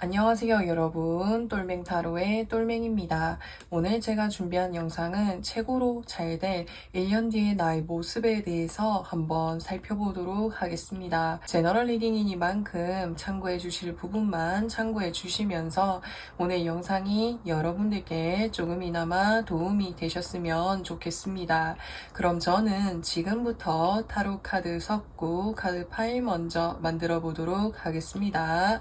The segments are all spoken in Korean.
안녕하세요 여러분, 똘맹타로의 똘맹입니다. 오늘 제가 준비한 영상은 최고로 잘 될 1년 뒤의 나의 모습에 대해서 한번 살펴보도록 하겠습니다. 제너럴 리딩이니만큼 참고해 주실 부분만 참고해 주시면서 오늘 영상이 여러분들께 조금이나마 도움이 되셨으면 좋겠습니다. 그럼 저는 지금부터 타로 카드 섞고 카드 파일 먼저 만들어 보도록 하겠습니다.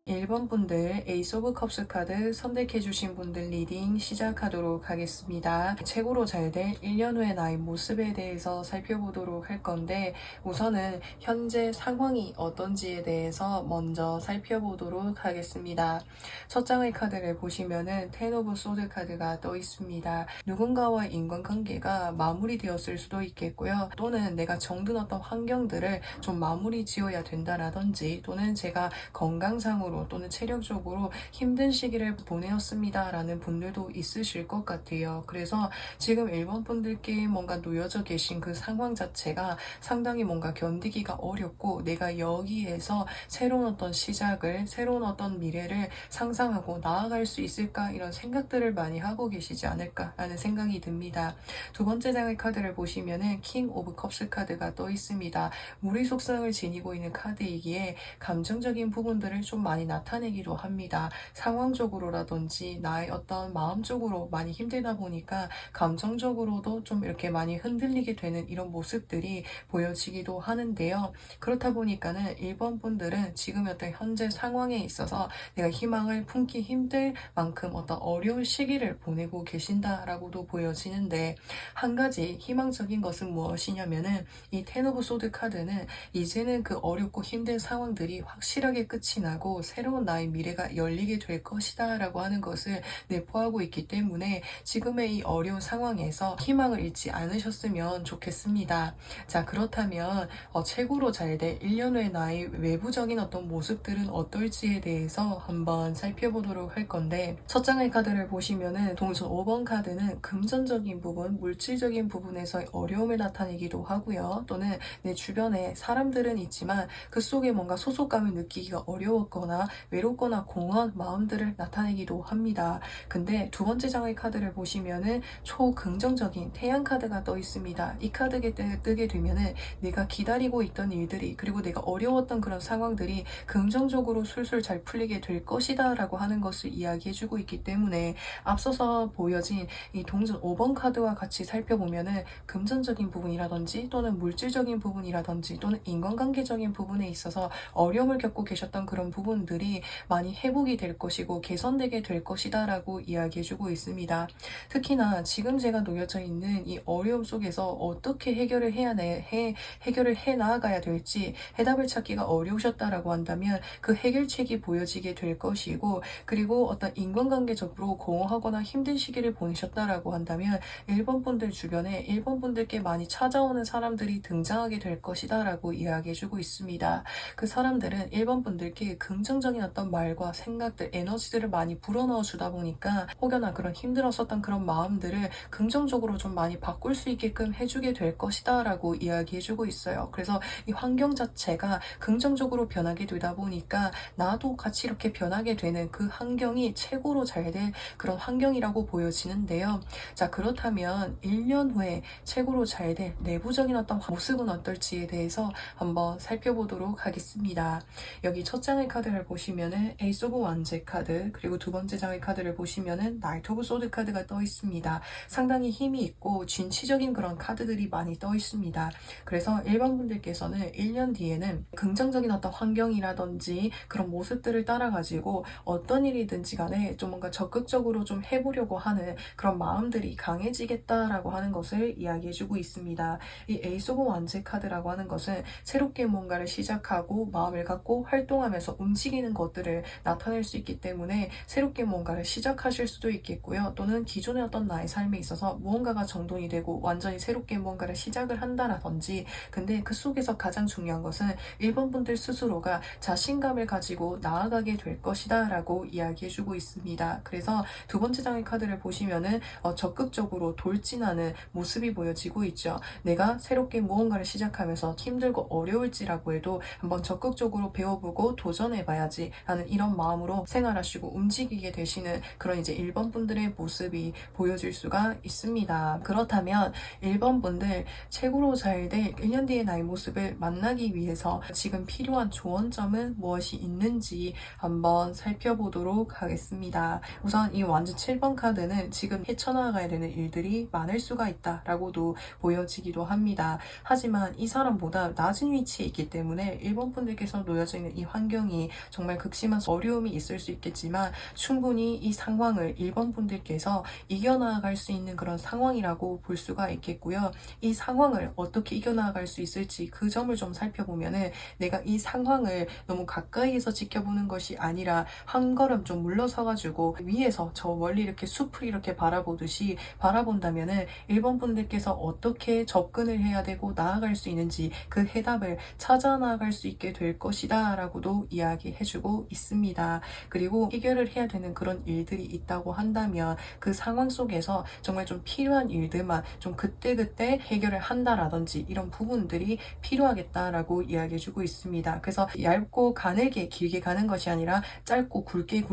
1번 분들 에이스 오브 컵스 카드 선택해주신 분들 리딩 시작하도록 하겠습니다. 최고로 잘 될 1년 후의 나의 모습에 대해서 살펴보도록 할 건데 우선은 현재 상황이 어떤지에 대해서 먼저 살펴보도록 하겠습니다. 첫 장의 카드를 보시면은 텐 오브 소드 카드가 떠 있습니다. 누군가와의 인간관계가 마무리되었을 수도 있겠고요. 또는 내가 정든 어떤 환경들을 좀 마무리 지어야 된다라든지 또는 제가 건강상으로 또는 체력적으로 힘든 시기를 보내었습니다 라는 분들도 있으실 것 같아요. 그래서 지금 일본 분들께 뭔가 놓여져 계신 그 상황 자체가 상당히 뭔가 견디기가 어렵고 내가 여기에서 새로운 어떤 시작을 새로운 어떤 미래를 상상하고 나아갈 수 있을까 이런 생각들을 많이 하고 계시지 않을까 라는 생각이 듭니다. 두 번째 장의 카드를 보시면은 킹 오브 컵스 카드가 떠 있습니다. 무리 속성을 지니고 있는 카드이기에 감정적인 부분들을 좀 많이 나타내기도 합니다. 상황적으로라든지 나의 어떤 마음적으로 많이 힘들다 보니까 감정적으로도 좀 이렇게 많이 흔들리게 되는 이런 모습들이 보여지기도 하는데요. 그렇다 보니까는 1번 분들은 지금 어떤 현재 상황에 있어서 내가 희망을 품기 힘들 만큼 어떤 어려운 시기를 보내고 계신다라고도 보여지는데 한 가지 희망적인 것은 무엇이냐면은 이 텐 오브 소드 카드는 이제는 그 어렵고 힘든 상황들이 확실하게 끝이 나고 새로운 나의 미래가 열리게 될 것이다 라고 하는 것을 내포하고 있기 때문에 지금의 이 어려운 상황에서 희망을 잃지 않으셨으면 좋겠습니다. 자, 그렇다면 최고로 잘 될 1년 후의 나의 외부적인 어떤 모습들은 어떨지에 대해서 한번 살펴보도록 할 건데 첫 장의 카드를 보시면은 동선 5번 카드는 금전적인 부분, 물질적인 부분에서의 어려움을 나타내기도 하고요. 또는 내 주변에 사람들은 있지만 그 속에 뭔가 소속감을 느끼기가 어려웠거나 보니까 외롭거나 공허한 마음들을 나타내기도 합니다. 근데 두 번째 장의 카드를 보시면은 초긍정적인 태양 카드가 떠 있습니다. 이 카드가 뜨게 되면은 내가 기다리고 있던 일들이, 그리고 내가 어려웠던 그런 상황들이 긍정적으로 술술 잘 풀리게 될 것이다 라고 하는 것을 이야기해주고 있기 때문에, 앞서서 보여진 이 동전 5번 카드와 같이 살펴보면은 금전적인 부분이라든지 또는 물질적인 부분이라든지 또는 인간관계적인 부분에 있어서 어려움을 겪고 계셨던 그런 부분들이 많이 회복이 될 것이고 개선되게 될 것이다 라고 이야기해주고 있습니다. 특히나 지금 제가 놓여져 있는 이 어려움 속에서 어떻게 해결을 해결을 해 나아가야 될지 해답을 찾기가 어려우셨다라고 한다면 그 해결책이 보여지게 될 것이고, 그리고 어떤 인간관계적으로 공허하거나 힘든 시기를 보내셨다라고 한다면 1번 분들 주변에 1번 분들께 많이 찾아오는 사람들이 등장하게 될 것이다 라고 이야기해주고 있습니다. 그 사람들은 1번 분들께 긍정적인 어떤 말과 생각들, 에너지들을 많이 불어넣어 주다 보니까 혹여나 그런 힘들었었던 그런 마음들을 긍정적으로 좀 많이 바꿀 수 있게끔 해주게 될 것이다 라고 이야기해주고 있어요. 그래서 이 환경 자체가 긍정적으로 변하게 되다 보니까 나도 같이 이렇게 변하게 되는 그 환경이 최고로 잘 될 그런 환경이라고 보여지는데요. 자, 그렇다면 1년 후에 최고로 잘 될 내부적인 어떤 모습은 어떨지에 대해서 한번 살펴보도록 하겠습니다. 여기 첫 장의 카드를 보시면은 에이스 오브 완제 카드, 그리고 두 번째 장의 카드를 보시면은 나이트 오브 소드 카드가 떠 있습니다. 상당히 힘이 있고 진취적인 그런 카드들이 많이 떠 있습니다. 그래서 일반 분들께서는 1년 뒤에는 긍정적인 어떤 환경이라든지 그런 모습들을 따라가지고 어떤 일이든지 간에 좀 뭔가 적극적으로 좀 해보려고 하는 그런 마음들이 강해지겠다라고 하는 것을 이야기해주고 있습니다. 이 에이스 오브 완제 카드라고 하는 것은 새롭게 뭔가를 시작하고 마음을 갖고 활동하면서 움직이는 것들을 나타낼 수 있기 때문에 새롭게 뭔가를 시작하실 수도 있겠고요. 또는 기존의 어떤 나의 삶에 있어서 무언가가 정돈이 되고 완전히 새롭게 뭔가를 시작을 한다라든지, 근데 그 속에서 가장 중요한 것은 1번 분들 스스로가 자신감을 가지고 나아가게 될 것이다 라고 이야기해주고 있습니다. 그래서 두 번째 장의 카드를 보시면은 적극적으로 돌진하는 모습이 보여지고 있죠. 내가 새롭게 무언가를 시작하면서 힘들고 어려울지라고 해도 한번 적극적으로 배워보고 도전해봐야지 하는 이런 마음으로 생활하시고 움직이게 되시는 그런 이제 1번 분들의 모습이 보여질 수가 있습니다. 그렇다면 1번 분들 최고로 잘 될 1년 뒤의 나의 모습을 만나기 위해서 지금 필요한 조언점은 무엇이 있는지 한번 살펴보도록 하겠습니다. 우선 이 완즈 7번 카드는 지금 헤쳐나가야 되는 일들이 많을 수가 있다라고도 보여지기도 합니다. 하지만 이 사람보다 낮은 위치에 있기 때문에 1번 분들께서 놓여져 있는 이 환경이 정말 극심한 어려움이 있을 수 있겠지만 충분히 이 상황을 1번 분들께서 이겨나갈 수 있는 그런 상황이라고 볼 수가 있겠고요. 이 상황을 어떻게 이겨나갈 수 있을지 그 점을 좀 살펴보면은 내가 이 상황을 너무 가까이에서 지켜보는 것이 아니라 한 걸음 좀 물러서가지고 위에서 저 멀리 이렇게 숲을 이렇게 바라보듯이 바라본다면은 1번 분들께서 어떻게 접근을 해야 되고 나아갈 수 있는지 그 해답을 찾아 나갈 수 있게 될 것이다 라고도 이야기해주고 있습니다. 그리고 해결을 해야 되는 그런 일들이 있다고 한다면 그 상황 속에서 정말 좀 필요한 일들만 좀 그때그때 해결을 한다라든지 이런 부분들이 필요하겠다라고 이야기해주고 있습니다. 그래서 얇고 가늘게 길게 가는 것이 아니라 짧고 굵게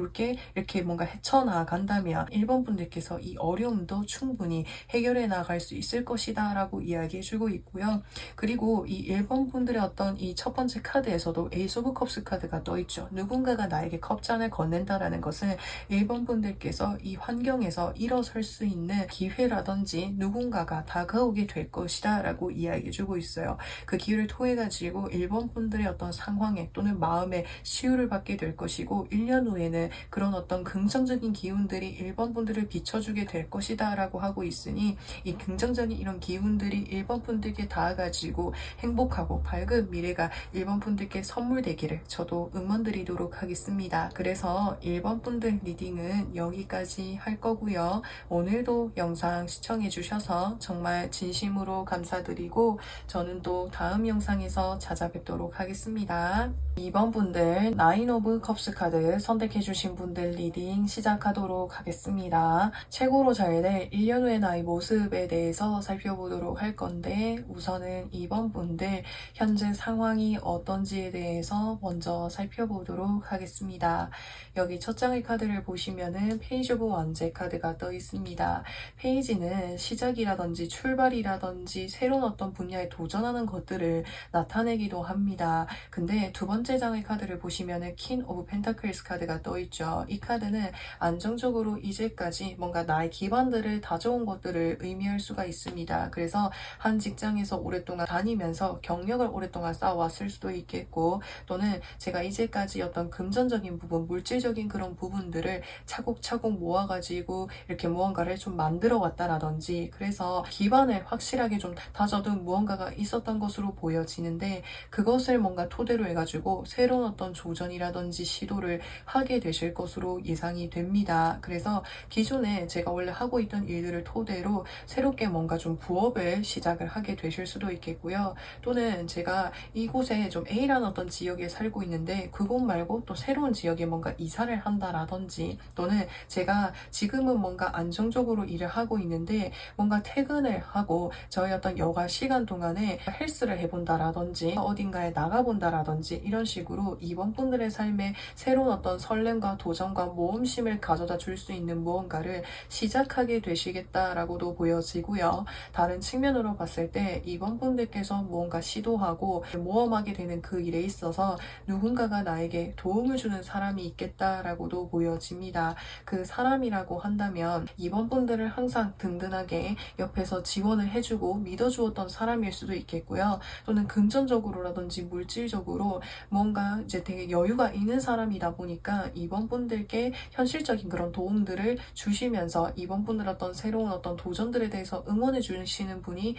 이렇게 뭔가 헤쳐나간다면 1번 분들께서 이 어려움도 충분히 해결해 나갈 수 있을 것이다 라고 이야기해주고 있고요. 그리고 이 1번 분들의 어떤 이 첫 번째 카드에서도 에이스 오브 컵스 카드가 떠있죠. 누군가가 나에게 컵잔을 건넨다라는 것은 1번 분들께서 이 환경에서 일어설 수 있는 기회라든지 누군가가 다가오게 될 것이다 라고 이야기해주고 있어요. 그 기회를 통해 가지고 1번 분들의 어떤 상황에 또는 마음에 치유를 받게 될 것이고 1년 후에는 그런 어떤 긍정적인 기운들이 1번 분들을 비춰주게 될 것이다 라고 하고 있으니 이 긍정적인 이런 기운들이 1번 분들께 닿아가지고 행복하고 밝은 미래가 1번 분들께 선물되기를 저도 응원드리도록 하겠습니다. 그래서 1번 분들 리딩은 여기까지 할 거고요. 오늘도 영상 시청해 주셔서 정말 진심으로 감사드리고 저는 또 다음 영상에서 찾아뵙도록 하겠습니다. 2번 분들 나인 오브 컵스 카드 선택해 주신 분들 리딩 시작하도록 하겠습니다. 최고로 잘 될 1년 후의 나의 모습에 대해서 살펴보도록 할 건데 우선은 2번 분들 현재 상황이 어떤지에 대해서 먼저 살펴보도록 살펴보도록 하겠습니다. 여기 첫 장의 카드를 보시면은 페이지 오브 완제 카드가 떠 있습니다. 페이지는 시작이라든지 출발이라든지 새로운 어떤 분야에 도전하는 것들을 나타내기도 합니다. 근데 두 번째 장의 카드를 보시면은 퀸 오브 펜타클스 카드가 떠 있죠. 이 카드는 안정적으로 이제까지 뭔가 나의 기반들을 다져온 것들을 의미할 수가 있습니다. 그래서 한 직장에서 오랫동안 다니면서 경력을 오랫동안 쌓아왔을 수도 있겠고, 또는 제가 이제까지 어떤 금전적인 부분, 물질적인 그런 부분들을 차곡차곡 모아가지고 이렇게 무언가를 좀 만들어 왔다라든지, 그래서 기반을 확실하게 좀 다져둔 무언가가 있었던 것으로 보여지는데, 그것을 뭔가 토대로 해가지고 새로운 어떤 조전이라든지 시도를 하게 되실 것으로 예상이 됩니다. 그래서 기존에 제가 원래 하고 있던 일들을 토대로 새롭게 뭔가 좀 부업을 시작을 하게 되실 수도 있겠고요. 또는 제가 이곳에 좀 A라는 어떤 지역에 살고 있는데 그곳 말고 또 새로운 지역에 뭔가 이사를 한다라든지, 또는 제가 지금은 뭔가 안정적으로 일을 하고 있는데 뭔가 퇴근을 하고 저희 어떤 여가 시간 동안에 헬스를 해본다라든지 어딘가에 나가본다라든지, 이런 식으로 이번 분들의 삶에 새로운 어떤 설렘과 도전과 모험심을 가져다 줄 수 있는 무언가를 시작하게 되시겠다라고도 보여지고요. 다른 측면으로 봤을 때 이번 분들께서 무언가 시도하고 모험하게 되는 그 일에 있어서 누군가가 나에게 도움을 주는 사람이 있겠다라고도 보여집니다. 그 사람이라고 한다면 이번 분들을 항상 든든하게 옆에서 지원을 해주고 믿어주었던 사람일 수도 있겠고요. 또는 금전적으로라든지 물질적으로 뭔가 이제 되게 여유가 있는 사람이다 보니까 이번 분들께 현실적인 그런 도움들을 주시면서 이번 분들 어떤 새로운 어떤 도전들에 대해서 응원해 주시는 분이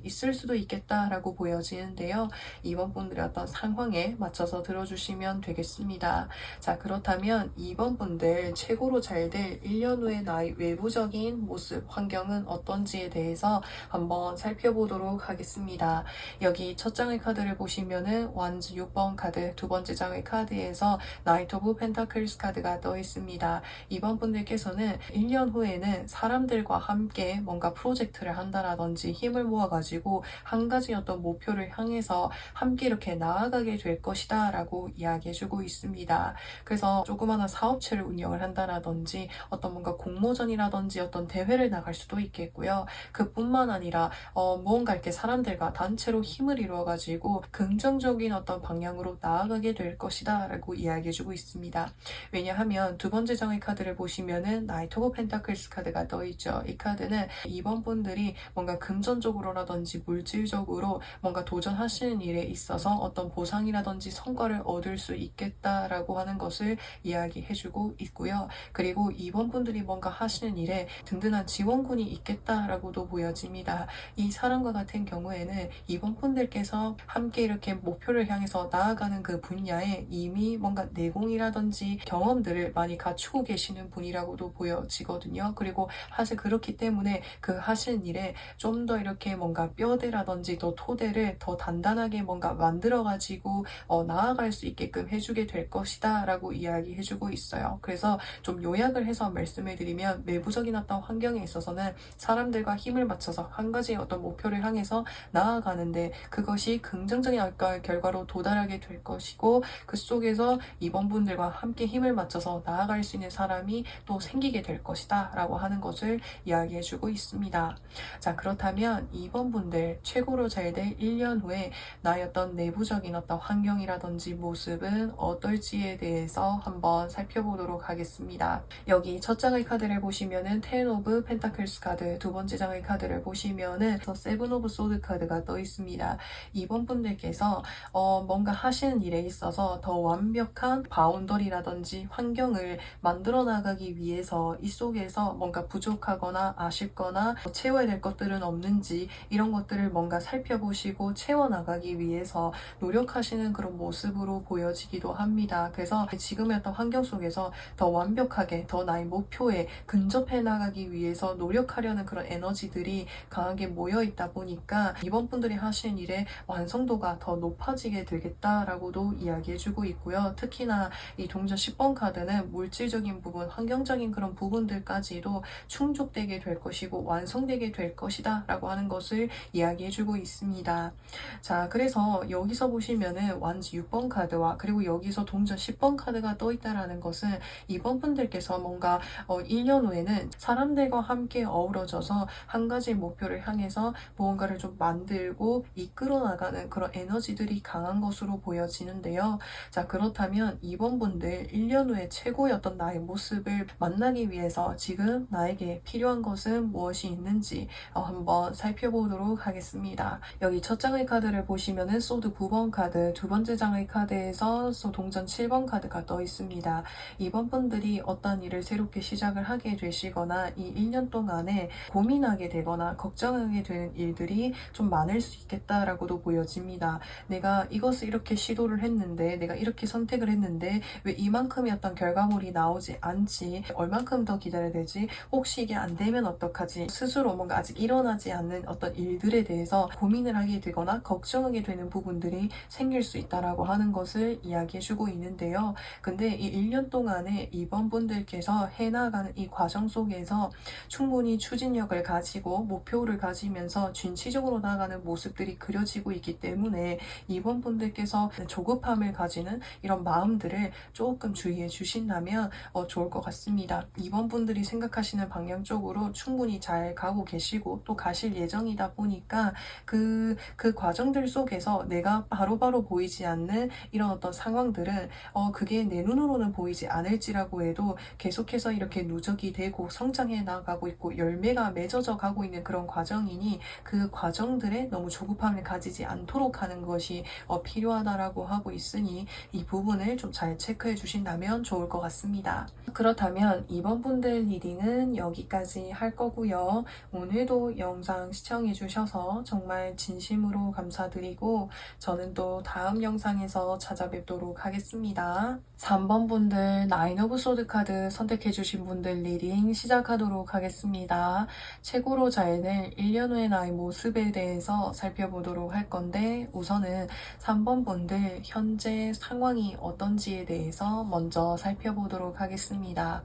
있을 수도 있겠다라고 보여지는데요. 이번 분들의 어떤 상황에 맞춰서 들어주시면 되겠습니다. 자, 그렇다면 이번 분들 최고로 잘 될 1년 후의 나의 외부적인 모습, 환경은 어떤지에 대해서 한번 살펴보도록 하겠습니다. 여기 첫 장의 카드를 보시면은 완즈 6번 카드, 두 번째 장의 카드에서 나이트 오브 펜타클스 카드가 떠 있습니다. 이번 분들께서는 1년 후에는 사람들과 함께 뭔가 프로젝트를 한다라든지 힘을 모아가지고 한 가지 어떤 목표를 향해서 함께 이렇게 나아가게 될 것이다 라고 이야기해주고 있습니다. 그래서 조그마한 사업체를 운영을 한다라든지 어떤 뭔가 공모전이라든지 어떤 대회를 나갈 수도 있겠고요. 그뿐만 아니라 무언가 이렇게 사람들과 단체로 힘을 이루어가지고 긍정적인 어떤 방향으로 나아가게 될 것이다 라고 이야기해주고 있습니다. 왜냐하면 두 번째 장의 카드를 보시면은 나이트 오브 펜타클스 카드가 떠있죠. 이 카드는 이번 분들이 뭔가 금전적으로라든지 물질적으로 뭔가 도전하시는 일에 있어서 어떤 보상이라든지 성과를 얻을 수 있겠다라고 하는 것을 이야기해주고 있고요. 그리고 이번 분들이 뭔가 하시는 일에 든든한 지원군이 있겠다라고도 보여집니다. 이 사람과 같은 경우에는 이번 분들께서 함께 이렇게 목표를 향해서 나아가는 그 분야에 이미 뭔가 내공이라든지 경험들을 많이 갖추고 계시는 분이라고도 보여지거든요. 그리고 사실 그렇기 때문에 그 하시는 일에 좀 더 이렇게 뭔가 뼈대라든지 더 토대를 더 단단하게 뭔가 만들어가지고 나아갈 수 있게끔 해주게 될 것이다 라고 이야기해주고 있어요. 그래서 좀 요약을 해서 말씀을 드리면, 내부적인 어떤 환경에 있어서는 사람들과 힘을 맞춰서 한 가지 어떤 목표를 향해서 나아가는데 그것이 긍정적인 결과로 도달하게 될 것이고, 그 속에서 이번 분들과 함께 힘을 맞춰서 나아갈 수 있는 사람이 또 생기게 될 것이다 라고 하는 것을 이야기해주고 있습니다. 자, 그렇다면 이번 분들 최고로 잘 될 1년 후에 나의 어떤 내부적인 어떤 환경이라든지 모습은 어떨지에 대해서 한번 살펴보도록 하겠습니다. 여기 첫 장의 카드를 보시면은 텐 오브 펜타클스 카드, 두 번째 장의 카드를 보시면은 세븐 오브 소드 카드가 떠 있습니다. 이번 분들께서 뭔가 하시는 일에 있어서 더 완벽한 바운더리라든지 환경을 만들어 나가기 위해서 이 속에서 뭔가 부족하거나 아쉽거나 채워야 될 것들은 없는지, 이런 것들을 뭔가 살펴보시고 채워나가기 위해서 노력하시는 그런 모습으로 보여지기도 합니다. 그래서 지금의 어떤 환경 속에서 더 완벽하게 더 나의 목표에 근접해 나가기 위해서 노력하려는 그런 에너지들이 강하게 모여 있다 보니까 이번 분들이 하시는 일의 완성도가 더 높아지게 되겠다라고도 이야기해주고 있고요. 특히나 이 동전 10번 카드는 물질적인 부분, 환경적인 그런 부분들까지도 충족되게 될 것이고 완성되게 될 것이다 라고 하는 것을 이야기해주고 있습니다. 자, 그래서 여기서 보시면은 완즈 6번 카드와 카드와 그리고 여기서 동전 10번 카드가 떠 있다라는 것은 이번 분들께서 뭔가 1년 후에는 사람들과 함께 어우러져서 한 가지 목표를 향해서 무언가를 좀 만들고 이끌어 나가는 그런 에너지들이 강한 것으로 보여지는데요. 자, 그렇다면 이번 분들 1년 후에 최고의 어떤 나의 모습을 만나기 위해서 지금 나에게 필요한 것은 무엇이 있는지 한번 살펴보도록 하겠습니다. 여기 첫 장의 카드를 보시면은 소드 9번 카드, 두 번째 장의 카드에서 동전 7번 카드가 떠 있습니다. 이번 분들이 어떤 일을 새롭게 시작을 하게 되시거나 이 1년 동안에 고민하게 되거나 걱정하게 되는 일들이 좀 많을 수 있겠다라고도 보여집니다. 내가 이것을 이렇게 시도를 했는데, 내가 이렇게 선택을 했는데 왜 이만큼의 어떤 결과물이 나오지 않지? 얼만큼 더 기다려야 되지? 혹시 이게 안 되면 어떡하지? 스스로 뭔가 아직 일어나지 않는 어떤 일들에 대해서 고민을 하게 되거나 걱정하게 되는 부분들이 생길 수 있다라고 하는 것을 이야기해주고 있는데요. 근데 이 1년 동안에 이번 분들께서 해나가는 이 과정 속에서 충분히 추진력을 가지고 목표를 가지면서 준치적으로 나아가는 모습들이 그려지고 있기 때문에 이번 분들께서 조급함을 가지는 이런 마음들을 조금 주의해 주신다면 좋을 것 같습니다. 이번 분들이 생각하시는 방향 쪽으로 충분히 잘 가고 계시고 또 가실 예정이다 보니까 그 과정들 속에서 내가 바로바로 보이지 않는 이런 어떤 상황들은 그게 내 눈으로는 보이지 않을지라고 해도 계속해서 이렇게 누적이 되고 성장해 나가고 있고 열매가 맺어져 가고 있는 그런 과정이니 그 과정들에 너무 조급함을 가지지 않도록 하는 것이 필요하다라고 하고 있으니 이 부분을 좀 잘 체크해 주신다면 좋을 것 같습니다. 그렇다면 이번 분들 리딩은 여기까지 할 거고요. 오늘도 영상 시청해 주셔서 정말 진심으로 감사드리고 저는 또 다음 영상에서 찾아뵙도록 하겠습니다. 3번 분들 나인 오브 소드 카드 선택해 주신 분들 리딩 시작하도록 하겠습니다. 최고로 잘 될 1년 후의 나의 모습에 대해서 살펴보도록 할 건데 우선은 3번 분들 현재 상황이 어떤지에 대해서 먼저 살펴보도록 하겠습니다.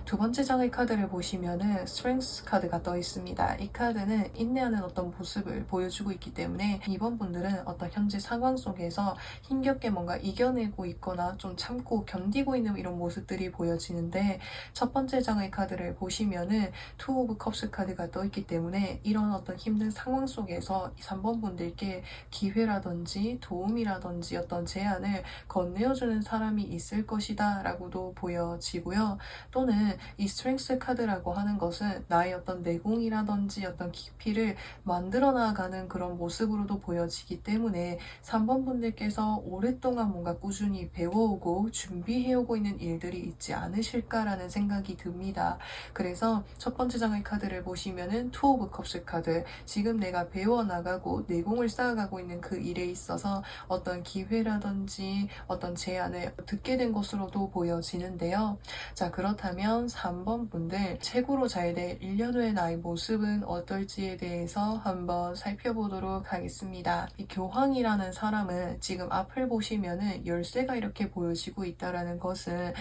두 번째 장의 카드를 보시면은 스트렝스 카드가 떠 있습니다. 이 카드는 인내하는 어떤 모습을 보여주고 있기 때문에 이번 분들은 어떤 현재 상황 속에서 힘겹게 뭔가 이겨내고 있거나 좀 참고 견디고 있는 이런 모습들이 보여지는데 첫 번째 장의 카드를 보시면은 투 오브 컵스 카드가 떠 있기 때문에 이런 어떤 힘든 상황 속에서 3번 분들께 기회라든지 도움이라든지 어떤 제안을 건네어주는 사람이 있을 것이다 라고도 보여지고요. 또는 이 스트렝스 카드라고 하는 것은 나의 어떤 내공이라든지 어떤 깊이를 만들어 나가는 그런 모습으로도 보여지기 때문에 3번 분들께서 오랫동안 뭔가 꾸준히 배워오고 준비해오고 있는 일들이 있지 않으실까라는 생각이 듭니다. 그래서 첫 번째 장의 카드를 보시면은 투 오브 컵스 카드, 지금 내가 배워나가고 내공을 쌓아가고 있는 그 일에 있어서 어떤 기회라든지 어떤 제안을 듣게 된 것으로도 보여지는데요. 자, 그렇다면 3번 분들 최고로 잘 될 1년 후의 나의 모습은 어떨지에 대해서 한번 살펴보도록 하겠습니다. 이 교황이라는 사람은 지금 앞을 보시면은 열쇠가 이렇게 보여지고 있다라는 것은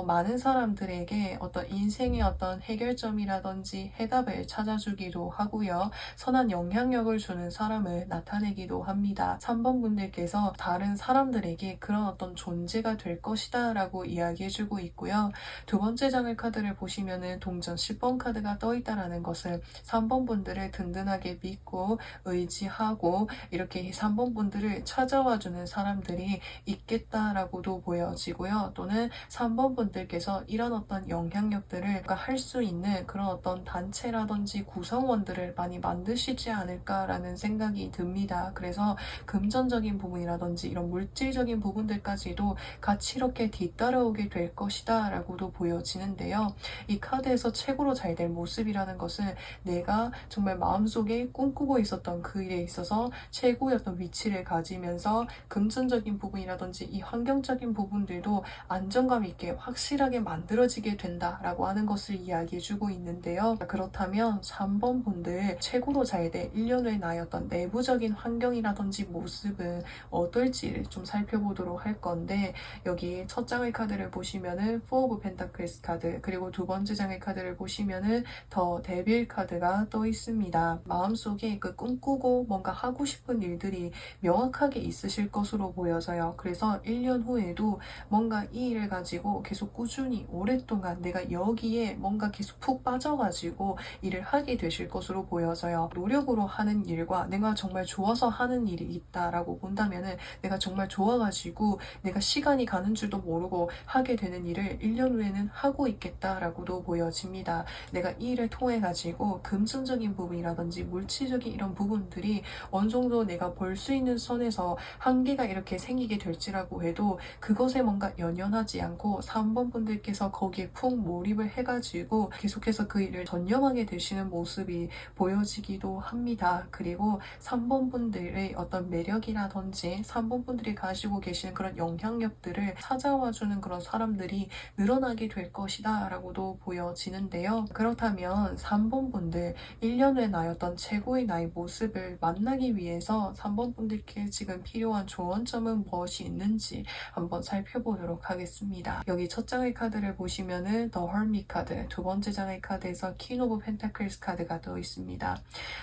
많은 사람들에게 어떤 인생의 어떤 해결점이라든지 해답을 찾아주기도 하고요. 선한 영향력을 주는 사람을 나타내기도 합니다. 3번 분들께서 다른 사람들에게 그런 어떤 존재가 될 것이다 라고 이야기해주고 있고요. 두 번째 장의 카드를 보시면은 동전 10번 카드가 떠 있다라는 것은 3번 분들을 든든하게 믿고 의지하고 이렇게 3번 분들을 찾아와주는 사람들이 있겠다라고도 보여지고요. 또는 3번 분들께서 이런 어떤 영향력들을 할 수 있는 그런 어떤 단체라든지 구성원들을 많이 만드시지 않을까라는 생각이 듭니다. 그래서 금전적인 부분이라든지 이런 물질적인 부분들까지도 같이 이렇게 뒤따라오게 될 것이다 라고도 보여지는데요. 이 카드에서 최고로 잘 될 모습이라는 것은 내가 정말 마음속에 꿈꾸고 있었던 그 일에 있어서 최고의 어떤 위치를 가지면서 금전적인 부분이라든지 이 환경적인 부분들도 안정감 있게 확실하게 만들어지게 된다라고 하는 것을 이야기해주고 있는데요. 그렇다면 3번 분들 최고로 잘 될 1년 후의 나의 어떤 내부적인 환경이라든지 모습은 어떨지를 좀 살펴보도록 할 건데 여기 첫 장의 카드를 보시면은 4 오브 펜타클스 카드, 그리고 두 번째 장의 카드를 보시면은 더 데빌 카드가 떠 있습니다. 마음속에 그 꿈꾸고 뭔가 하고 싶은 일들이 명확하게 있으실 것으로 보여져요. 있어요. 그래서 1년 후에도 뭔가 이 일을 가지고 계속 꾸준히 오랫동안 내가 여기에 뭔가 계속 푹 빠져가지고 일을 하게 되실 것으로 보여져요. 노력으로 하는 일과 내가 정말 좋아서 하는 일이 있다라고 본다면은 내가 정말 좋아가지고 내가 시간이 가는 줄도 모르고 하게 되는 일을 1년 후에는 하고 있겠다라고도 보여집니다. 내가 이 일을 통해 가지고 금전적인 부분이라든지 물질적인 이런 부분들이 어느 정도 내가 벌 수 있는 선에서 한계가 이렇게 생기게 될지라고 해도 그것에 뭔가 연연하지 않고 3번 분들께서 거기에 푹 몰입을 해가지고 계속해서 그 일을 전념하게 되시는 모습이 보여지기도 합니다. 그리고 3번 분들의 어떤 매력이라든지 3번 분들이 가지고 계시는 그런 영향력들을 찾아와주는 그런 사람들이 늘어나게 될 것이다 라고도 보여지는데요. 그렇다면 3번 분들 1년 후에 나였던 최고의 나의 모습을 만나기 위해서 3번 분들께 지금 필요한 조언점은 무엇이 있는지 한번 살펴보도록 하겠습니다. 여기 첫 장의 카드를 보시면은 The Hermit 카드, 두 번째 장의 카드에서 King of Pentacles 카드가 되어 있습니다.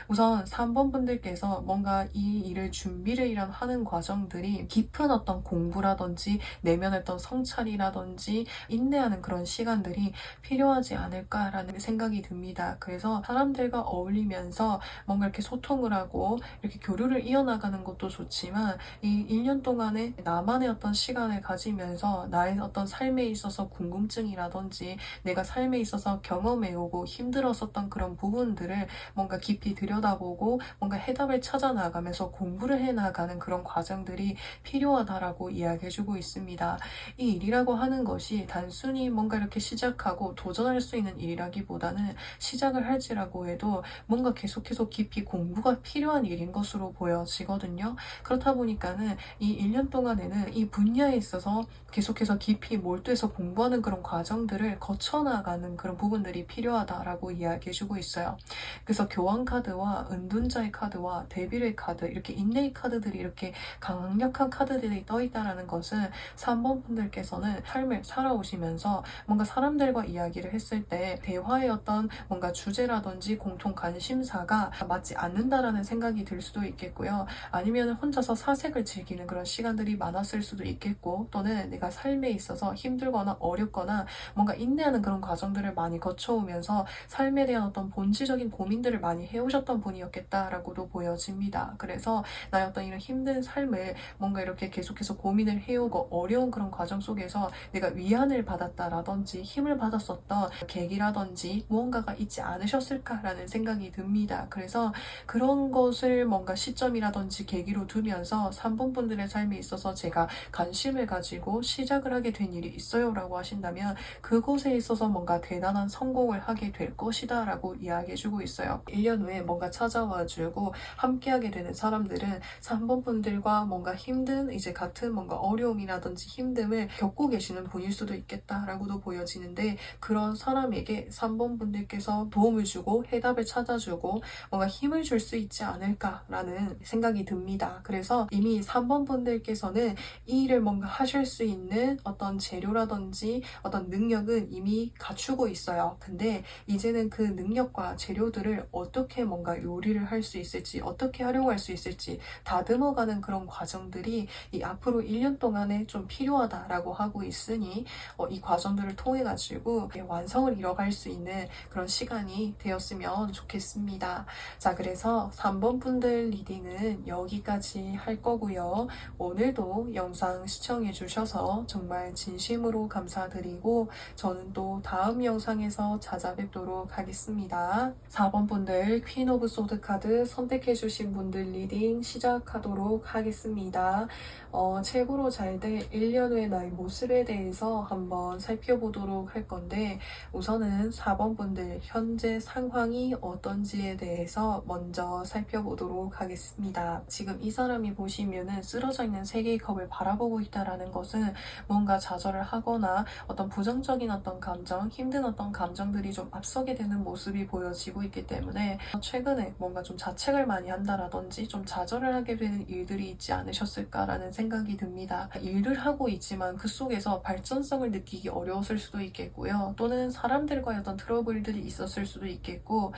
우선 3번 분들께서 뭔가 이 일을 준비를 하는 과정들이 깊은 어떤 공부라든지 내면의 어떤 성찰이라든지 인내하는 그런 시간들이 필요하지 않을까라는 생각이 듭니다. 그래서 사람들과 어울리면서 뭔가 이렇게 소통을 하고 이렇게 교류를 이어나가는 것도 좋지만 이 1년 동안에 나만의 어떤 시간을 가지면서 나의 어떤 삶에 있어서 궁금증이라든지 내가 삶에 있어서 경험해오고 힘들었었던 그런 부분들을 뭔가 깊이 들여다보고 뭔가 해답을 찾아 나가면서 공부를 해나가는 그런 과정들이 필요하다라고 이야기해주고 있습니다. 이 일이라고 하는 것이 단순히 뭔가 이렇게 시작하고 도전할 수 있는 일이라기보다는 시작을 할지라고 해도 뭔가 계속해서 깊이 공부가 필요한 일인 것으로 보여지거든요. 그렇다 보니까는 이 1년 동안에는 이 분야에 있어서 계속해서 깊이 몰두해서 공부하는 그런 과정들을 거쳐나가는 그런 부분들이 필요하다라고 이야기해주고 있어요. 그래서 교환 카드와 은둔자의 카드와 데빌의 카드, 이렇게 인내의 카드들이 이렇게 강력한 카드들이 떠있다라는 것은 3번 분들께서는 삶을 살아오시면서 뭔가 사람들과 이야기를 했을 때 대화의 어떤 뭔가 주제라든지 공통 관심사가 맞지 않는다라는 생각이 들 수도 있겠고요. 아니면 혼자서 사색을 즐기는 그런 시간들이 많았을 수도 있겠고, 또는 내가 삶에 있어서 힘들거나 어렵거나 뭔가 인내하는 그런 과정들을 많이 거쳐오면서 삶에 대한 어떤 본질적인 고민들을 많이 해오셨던 분이었겠다라고도 보여집니다. 그래서 나의 어떤 이런 힘든 삶을 뭔가 이렇게 계속해서 고민을 해오고 어려운 그런 과정 속에서 내가 위안을 받았다라든지 힘을 받았었던 계기라든지 무언가가 있지 않으셨을까라는 생각이 듭니다. 그래서 그런 것을 뭔가 시점이라든지 계기로 두면서 3번 분들의 삶에 있어서 제가 관심을 가지고 시작을 하게 된 일이 있어요 라고 하신다면 그곳에 있어서 뭔가 대단한 성공을 하게 될 것이다 라고 이야기해주고 있어요. 1년 후에 뭔가 찾아와주고 함께하게 되는 사람들은 3번 분들과 뭔가 힘든 이제 같은 뭔가 어려움이라든지 힘듦을 겪고 계시는 분일 수도 있겠다라고도 보여지는데, 그런 사람에게 3번 분들께서 도움을 주고 해답을 찾아주고 뭔가 힘을 줄 수 있지 않을까라는 생각이 듭니다. 그래서 이미 3번 분들께서는 이 일을 뭔가 하실 수 있는 어떤 재료라든지 어떤 능력은 이미 갖추고 있어요. 근데 이제는 그 능력과 재료들을 어떻게 뭔가 요리를 할 수 있을지, 어떻게 활용할 수 있을지 다듬어가는 그런 과정들이 이 앞으로 1년 동안에 좀 필요하다라고 하고 있으니 이 과정들을 통해 가지고 완성을 이뤄갈 수 있는 그런 시간이 되었으면 좋겠습니다. 자, 그래서 3번 분들 리딩은 여기까지 할 거고요. 오늘도 영상 시청해 주셔서 정말 진심으로 감사드리고 저는 또 다음 영상에서 찾아뵙도록 하겠습니다. 4번 분들 퀸 오브 소드 카드 선택해 주신 분들 리딩 시작하도록 하겠습니다. 최고로 잘 될 1년 후의 나의 모습에 대해서 한번 살펴보도록 할 건데, 우선은 4번 분들 현재 상황이 어떤지에 대해서 먼저 살펴보도록 하겠습니다. 지금 이 사람이 보시면은 쓰러져 있는 세 개의 컵을 바라보고 있다라는 것은 뭔가 좌절을 하거나 어떤 부정적인 어떤 감정, 힘든 어떤 감정들이 좀 앞서게 되는 모습이 보여지고 있기 때문에 최근에 뭔가 좀 자책을 많이 한다라든지 좀 좌절을 하게 되는 일들이 있지 않으셨을까라는 생각이 듭니다. 일을 하고 있지만 그 속에서 발전성을 느끼기 어려웠을 수도 있겠고요. 또는 사람들과의 어떤 트러블들이 있었을 수도 있겠고,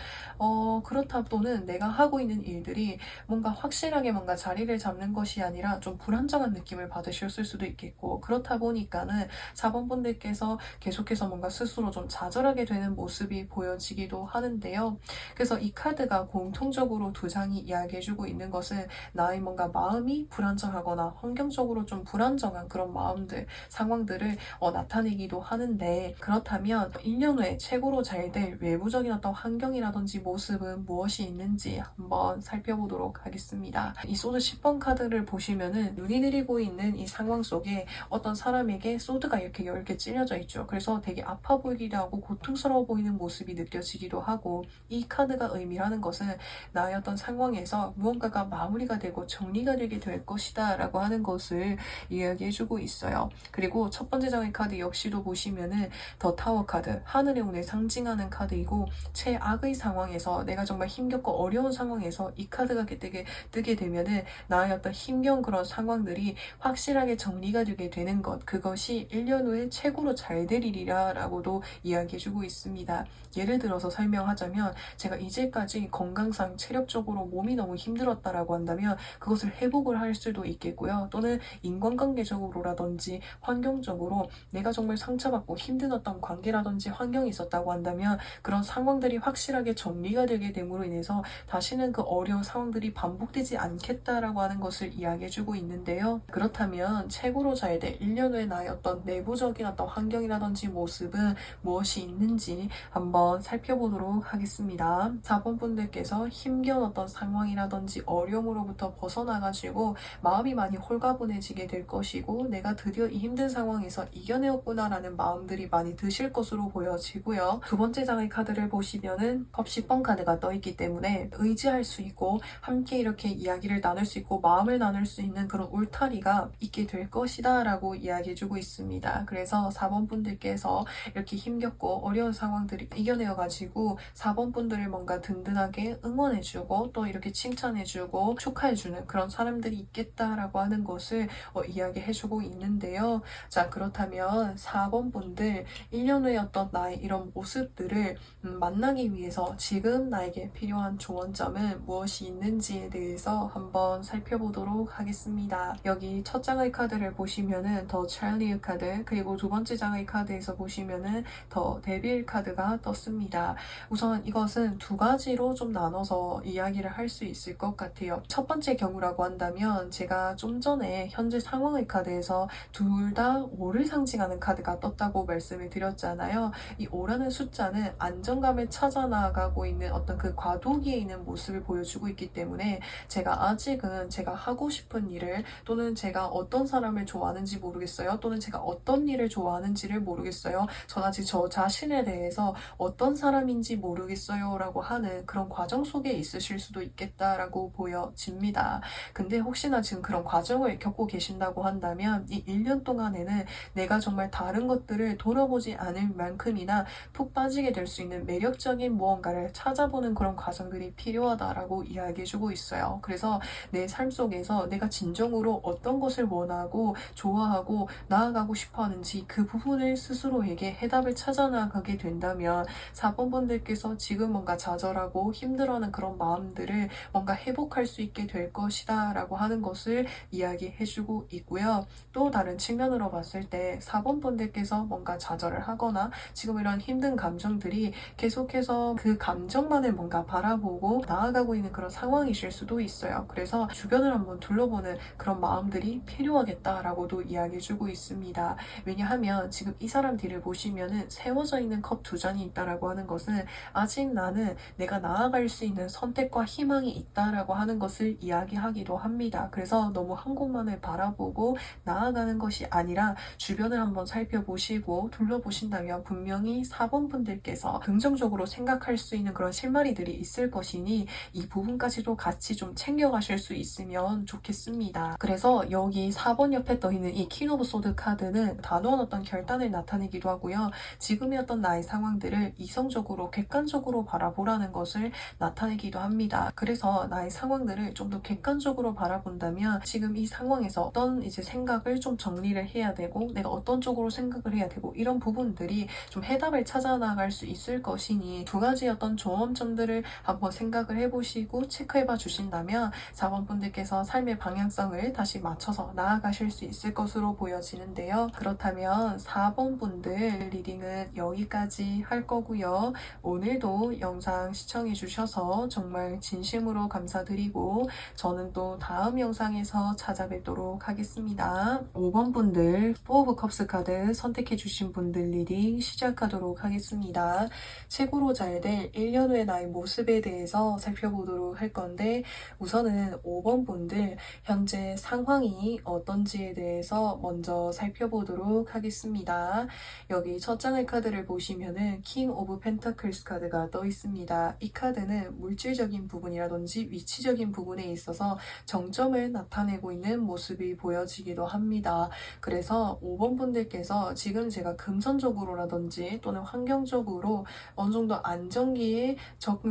그렇다 또는 내가 하고 있는 일들이 뭔가 확실하게 뭔가 자리를 잡는 것이 아니라 좀 불안정 불안정한 느낌을 받으셨을 수도 있겠고, 그렇다 보니까는 4번 분들께서 계속해서 뭔가 스스로 좀 좌절하게 되는 모습이 보여지기도 하는데요. 그래서 이 카드가 공통적으로 두 장이 이야기해주고 있는 것은 나의 뭔가 마음이 불안정하거나 환경적으로 좀 불안정한 그런 마음들, 상황들을 나타내기도 하는데, 그렇다면 1년 후에 최고로 잘 될 외부적인 어떤 환경이라든지 모습은 무엇이 있는지 한번 살펴보도록 하겠습니다. 이 소드 10번 카드를 보시면은 눈이 내리고 있는 이 상황 속에 어떤 사람에게 소드가 이렇게 10개 찔려져 있죠. 그래서 되게 아파 보이기도 하고 고통스러워 보이는 모습이 느껴지기도 하고, 이 카드가 의미하는 것은 나의 어떤 상황에서 무언가가 마무리가 되고 정리가 되게 될 것이다 라고 하는 것을 이야기해주고 있어요. 그리고 첫 번째 장의 카드 역시도 보시면은 더 타워 카드, 하늘의 운을 상징하는 카드이고, 최악의 상황에서 내가 정말 힘겹고 어려운 상황에서 이 카드가 뜨게 되면은 나의 어떤 힘겨운 그런 상황들이 확실하게 정리가 되게 되는 것, 그것이 1년 후에 최고로 잘 될 일이라 라고도 이야기해주고 있습니다. 예를 들어서 설명하자면, 제가 이제까지 건강상 체력적으로 몸이 너무 힘들었다라고 한다면 그것을 회복을 할 수도 있겠고요. 또는 인간관계적으로라든지 환경적으로 내가 정말 상처받고 힘든 어떤 관계라든지 환경이 있었다고 한다면 그런 상황들이 확실하게 정리가 되게 됨으로 인해서 다시는 그 어려운 상황들이 반복되지 않겠다라고 하는 것을 이야기해주고 있는데요. 그렇다면 최고로 잘 될 1년 후에 나의 어떤 내부적인 어떤 환경이라든지 모습은 무엇이 있는지 한번 살펴보도록 하겠습니다. 4번 분들께서 힘겨운 어떤 상황이라든지 어려움으로부터 벗어나가지고 마음이 많이 홀가분해지게 될 것이고, 내가 드디어 이 힘든 상황에서 이겨내었구나 라는 마음들이 많이 드실 것으로 보여지고요. 두 번째 장의 카드를 보시면은 컵 10번 카드가 떠있기 때문에 의지할 수 있고 함께 이렇게 이야기를 나눌 수 있고 마음을 나눌 수 있는 그런 울타리가 있게 될 것이다 라고 이야기해주고 있습니다. 그래서 4번 분들께서 이렇게 힘겹고 어려운 상황들이 이겨내어가지고 4번 분들을 뭔가 든든하게 응원해주고 또 이렇게 칭찬해주고 축하해주는 그런 사람들이 있겠다라고 하는 것을 이야기해주고 있는데요. 자, 그렇다면 4번 분들 1년 후에 어떤 나의 이런 모습들을 만나기 위해서 지금 나에게 필요한 조언점은 무엇이 있는지에 대해서 한번 살펴보도록 하겠습니다. 여기 첫 장의 카드를 보시면은 더 찰리의 카드, 그리고 두 번째 장의 카드에서 보시면은 더 데빌 카드가 떴습니다. 우선 이것은 두 가지로 좀 나눠서 이야기를 할 수 있을 것 같아요. 첫 번째 경우라고 한다면 제가 좀 전에 현재 상황의 카드에서 둘 다 5를 상징하는 카드가 떴다고 말씀을 드렸잖아요. 이 5라는 숫자는 안정감을 찾아 나가고 있는 어떤 그 과도기에 있는 모습을 보여주고 있기 때문에 제가 아직은 제가 하고 싶은 일을, 또는 제가 어떤 사람을 좋아하는지 모르겠어요. 또는 제가 어떤 일을 좋아하는지를 모르겠어요. 전 아직 저 자신에 대해서 어떤 사람인지 모르겠어요 라고 하는 그런 과정 속에 있으실 수도 있겠다라고 보여집니다. 근데 혹시나 지금 그런 과정을 겪고 계신다고 한다면 이 1년 동안에는 내가 정말 다른 것들을 돌아보지 않을 만큼이나 푹 빠지게 될 수 있는 매력적인 무언가를 찾아보는 그런 과정들이 필요하다라고 이야기해주고 있어요. 그래서 내 삶 속에서 내가 진정으로 어떤 것을 원하고 좋아하고 나아가고 싶어 하는지 그 부분을 스스로에게 해답을 찾아 나가게 된다면 4번 분들께서 지금 뭔가 좌절하고 힘들어하는 그런 마음들을 뭔가 회복할 수 있게 될 것이다 라고 하는 것을 이야기해주고 있고요. 또 다른 측면으로 봤을 때 4번 분들께서 뭔가 좌절을 하거나 지금 이런 힘든 감정들이 계속해서 그 감정만을 뭔가 바라보고 나아가고 있는 그런 상황이실 수도 있어요. 그래서 주변을 한번 둘러보는 그런 마음들이 필요하겠다라고도 이야기해주고 있습니다. 왜냐하면 지금 이 사람 뒤를 보시면은 세워져 있는 컵 두 잔이 있다라고 하는 것은 아직 나는 내가 나아갈 수 있는 선택과 희망이 있다라고 하는 것을 이야기하기도 합니다. 그래서 너무 한 곳만을 바라보고 나아가는 것이 아니라 주변을 한번 살펴보시고 둘러보신다면 분명히 4번 분들께서 긍정적으로 생각할 수 있는 그런 실마리들이 있을 것이니 이 부분까지도 같이 좀 챙겨가실 수 있으면 좋겠습니다. 그래서 여기 4번 옆에 떠있는 이 퀸 오브 소드 카드는 단호한 어떤 결단을 나타내기도 하고요. 지금의 어떤 나의 상황들을 이성적으로 객관적으로 바라보라는 것을 나타내기도 합니다. 그래서 나의 상황들을 좀 더 객관적으로 바라본다면 지금 이 상황에서 어떤 이제 생각을 좀 정리를 해야 되고 내가 어떤 쪽으로 생각을 해야 되고 이런 부분들이 좀 해답을 찾아 나갈 수 있을 것이니 두 가지 어떤 조언점들을 한번 생각을 해보시고 체크해봐 주신다면 4번 분들께서 삶의 방향성을 다시 다시 맞춰서 나아가실 수 있을 것으로 보여지는데요. 그렇다면 4번 분들 리딩은 여기까지 할 거고요. 오늘도 영상 시청해 주셔서 정말 진심으로 감사드리고 저는 또 다음 영상에서 찾아뵙도록 하겠습니다. 5번 분들 4 오브 컵스 카드 선택해 주신 분들 리딩 시작하도록 하겠습니다. 최고로 잘 될 1년 후의 나의 모습에 대해서 살펴보도록 할 건데 우선은 5번 분들 현재 상황이 어떤지에 대해서 먼저 살펴보도록 하겠습니다. 여기 첫 장의 카드를 보시면은 킹 오브 펜타클스 카드가 떠 있습니다. 이 카드는 물질적인 부분이라든지 위치적인 부분에 있어서 정점을 나타내고 있는 모습이 보여지기도 합니다. 그래서 5번 분들께서 지금 제가 금전적으로라든지 또는 환경적으로 어느 정도 안정기에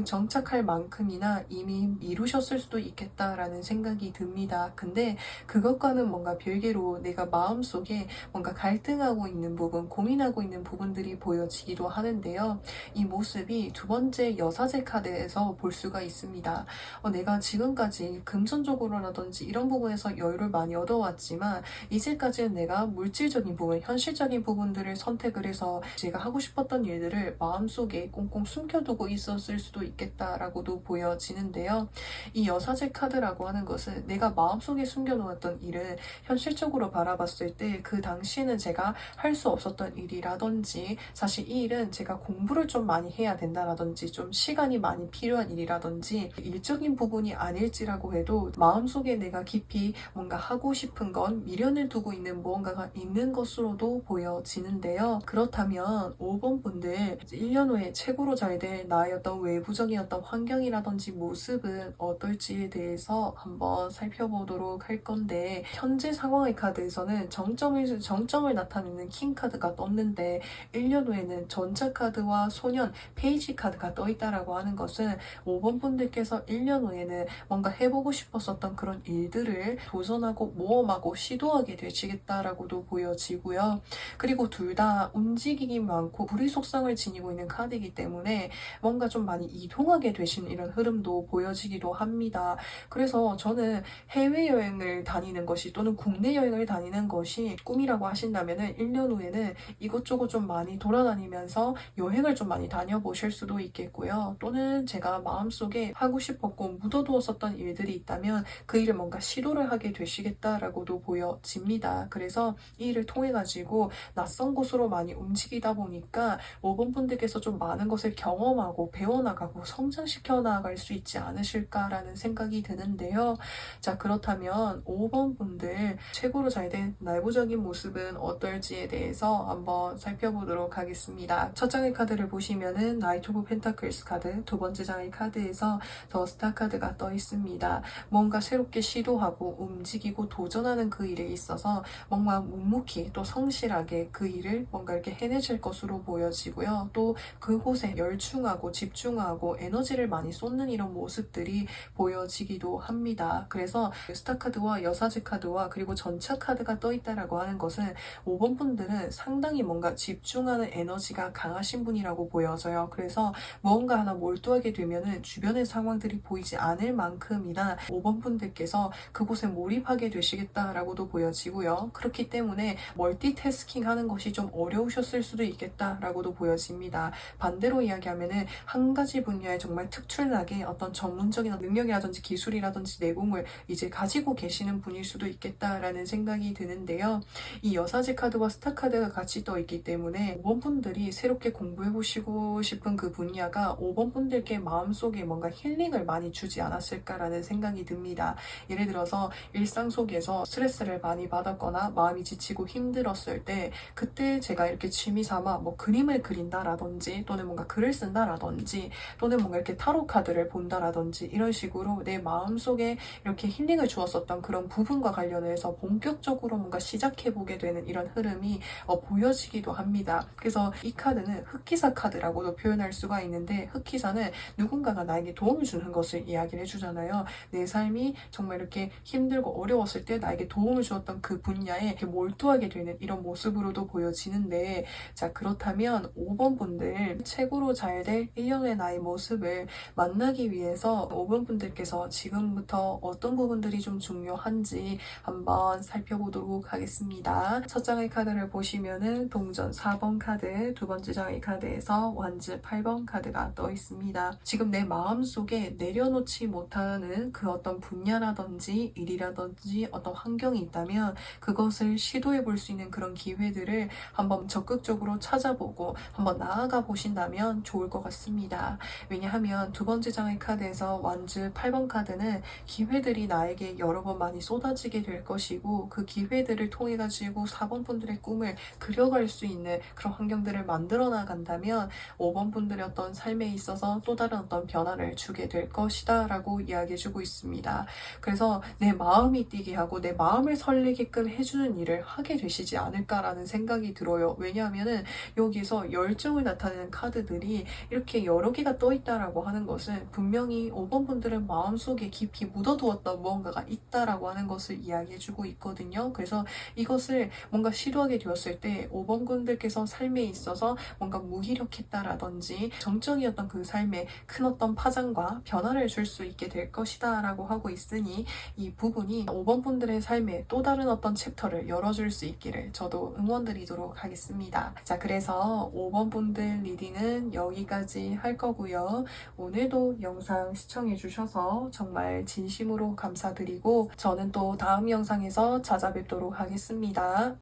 정착할 만큼이나 이미 이루셨을 수도 있겠다라는 생각이 듭니다. 근데 그것과는 뭔가 별개로 내가 마음속에 뭔가 갈등하고 있는 부분, 고민하고 있는 부분들이 보여지기도 하는데요. 이 모습이 두 번째 여사제 카드에서 볼 수가 있습니다. 내가 지금까지 금전적으로라든지 이런 부분에서 여유를 많이 얻어왔지만 이제까지는 내가 물질적인 부분, 현실적인 부분들을 선택을 해서 제가 하고 싶었던 일들을 마음속에 꽁꽁 숨겨두고 있었을 수도 있겠다라고도 보여지는데요. 이 여사제 카드라고 하는 것은 내가 마음속에 숨겨놓았던 일을 현실적으로 바라봤을 때 그 당시에는 제가 할 수 없었던 일이라든지 사실 이 일은 제가 공부를 좀 많이 해야 된다라든지 좀 시간이 많이 필요한 일이라든지 일적인 부분이 아닐지라고 해도 마음속에 내가 깊이 뭔가 하고 싶은 건 미련을 두고 있는 무언가가 있는 것으로도 보여지는데요. 그렇다면 5번 분들 1년 후에 최고로 잘 될 나의 어떤 외부적인 어떤 환경이라든지 모습은 어떨지에 대해서 한번 살펴보도록 할 건데 현재 상황의 카드에서는 정점을 나타내는 킹 카드가 떴는데 1년 후에는 전차 카드와 소년 페이지 카드가 떠 있다라고 하는 것은 5번 분들께서 1년 후에는 뭔가 해보고 싶었었던 그런 일들을 도전하고 모험하고 시도하게 되시겠다라고도 보여지고요. 그리고 둘 다 움직이기 많고 불의 속성을 지니고 있는 카드이기 때문에 뭔가 좀 많이 이동하게 되신 이런 흐름도 보여지기도 합니다. 그래서 저는 해외여행을 다니는 것이 또는 국내 여행을 다니는 것이 꿈이라고 하신다면은 1년 후에는 이것저것 좀 많이 돌아다니면서 여행을 좀 많이 다녀보실 수도 있겠고요. 또는 제가 마음속에 하고 싶었고 묻어두었었던 일들이 있다면 그 일을 뭔가 시도를 하게 되시겠다라고도 보여집니다. 그래서 이 일을 통해 가지고 낯선 곳으로 많이 움직이다 보니까 5번 분들께서 좀 많은 것을 경험하고 배워나가고 성장시켜 나갈 수 있지 않으실까라는 생각이 드는데요. 자, 그렇다면 5번 분들 최고로 잘 된 내부적인 모습은 어떨지에 대해서 한번 살펴보도록 하겠습니다. 첫 장의 카드를 보시면은 나이트 오브 펜타클스 카드, 두 번째 장의 카드에서 더 스타 카드가 떠 있습니다. 뭔가 새롭게 시도하고 움직이고 도전하는 그 일에 있어서 뭔가 묵묵히 또 성실하게 그 일을 뭔가 이렇게 해내실 것으로 보여지고요. 또 그곳에 열중하고 집중하고 에너지를 많이 쏟는 이런 모습들이 보여지기도 합니다. 그래서 스타 카드와 여사제 카드와 그리고 전차 카드가 떠 있다라고 하는 것은 5번 분들은 상당히 뭔가 집중하는 에너지가 강하신 분이라고 보여져요. 그래서 무언가 하나 몰두하게 되면은 주변의 상황들이 보이지 않을 만큼이나 5번 분들께서 그곳에 몰입하게 되시겠다라고도 보여지고요. 그렇기 때문에 멀티태스킹 하는 것이 좀 어려우셨을 수도 있겠다라고도 보여집니다. 반대로 이야기하면은 한 가지 분야에 정말 특출나게 어떤 전문적인 능력이라든지 기술이라든지 내공을 이제 가지고 계시는 분일 수도 있겠다라는 생각이 드는데요. 이 여사제 카드와 스타 카드가 같이 떠 있기 때문에 5번 분들이 새롭게 공부해보시고 싶은 그 분야가 5번 분들께 마음속에 뭔가 힐링을 많이 주지 않았을까라는 생각이 듭니다. 예를 들어서 일상 속에서 스트레스를 많이 받았거나 마음이 지치고 힘들었을 때 그때 제가 이렇게 취미 삼아 뭐 그림을 그린다라든지 또는 뭔가 글을 쓴다라든지 또는 뭔가 이렇게 타로 카드를 본다라든지 이런 식으로 내 마음속에 이렇게 힐링을 주었었던 그런 부분과 관련해서 본격적으로 뭔가 시작해보게 되는 이런 흐름이 보여지기도 합니다. 그래서 이 카드는 흑기사 카드라고도 표현할 수가 있는데 흑기사는 누군가가 나에게 도움을 주는 것을 이야기를 해주잖아요. 내 삶이 정말 이렇게 힘들고 어려웠을 때 나에게 도움을 주었던 그 분야에 이렇게 몰두하게 되는 이런 모습으로도 보여지는데 자, 그렇다면 5번 분들 최고로 잘 될 1년의 나의 모습을 만나기 위해서 5번 분들께서 지금부터 어떤 부분들이 좀 어떠한지 한번 살펴보도록 하겠습니다. 첫 장의 카드를 보시면은 동전 4번 카드, 두 번째 장의 카드에서 완즈 8번 카드가 떠 있습니다. 지금 내 마음속에 내려놓지 못하는 그 어떤 분야라든지 일이라든지 어떤 환경이 있다면 그것을 시도해 볼 수 있는 그런 기회들을 한번 적극적으로 찾아보고 한번 나아가 보신다면 좋을 것 같습니다. 왜냐하면 두 번째 장의 카드에서 완즈 8번 카드는 기회들이 나에게 여러 번 많이 쏟아지게 될 것이고 그 기회들을 통해 가지고 4번 분들의 꿈을 그려갈 수 있는 그런 환경들을 만들어 나간다면 5번 분들의 어떤 삶에 있어서 또 다른 어떤 변화를 주게 될 것이다 라고 이야기해 주고 있습니다. 그래서 내 마음이 뛰게 하고 내 마음을 설레게끔 해주는 일을 하게 되시지 않을까라는 생각이 들어요. 왜냐하면은 여기서 열정을 나타내는 카드들이 이렇게 여러 개가 떠 있다라고 하는 것은 분명히 5번 분들은 마음속에 깊이 묻어두었던 무언가가 있다라고 하는 것을 이야기해 주고 있거든요. 그래서 이것을 뭔가 시도하게 되었을 때 5번 분들께서 삶에 있어서 뭔가 무기력했다라든지 정적이었던 그 삶에 큰 어떤 파장과 변화를 줄 수 있게 될 것이다 라고 하고 있으니 이 부분이 5번 분들의 삶에 또 다른 어떤 챕터를 열어줄 수 있기를 저도 응원드리도록 하겠습니다. 자, 그래서 5번 분들 리딩은 여기까지 할 거고요. 오늘도 영상 시청해주셔서 정말 진심으로 감사드리고 저는 또 다음 영상에서 찾아뵙도록 하겠습니다.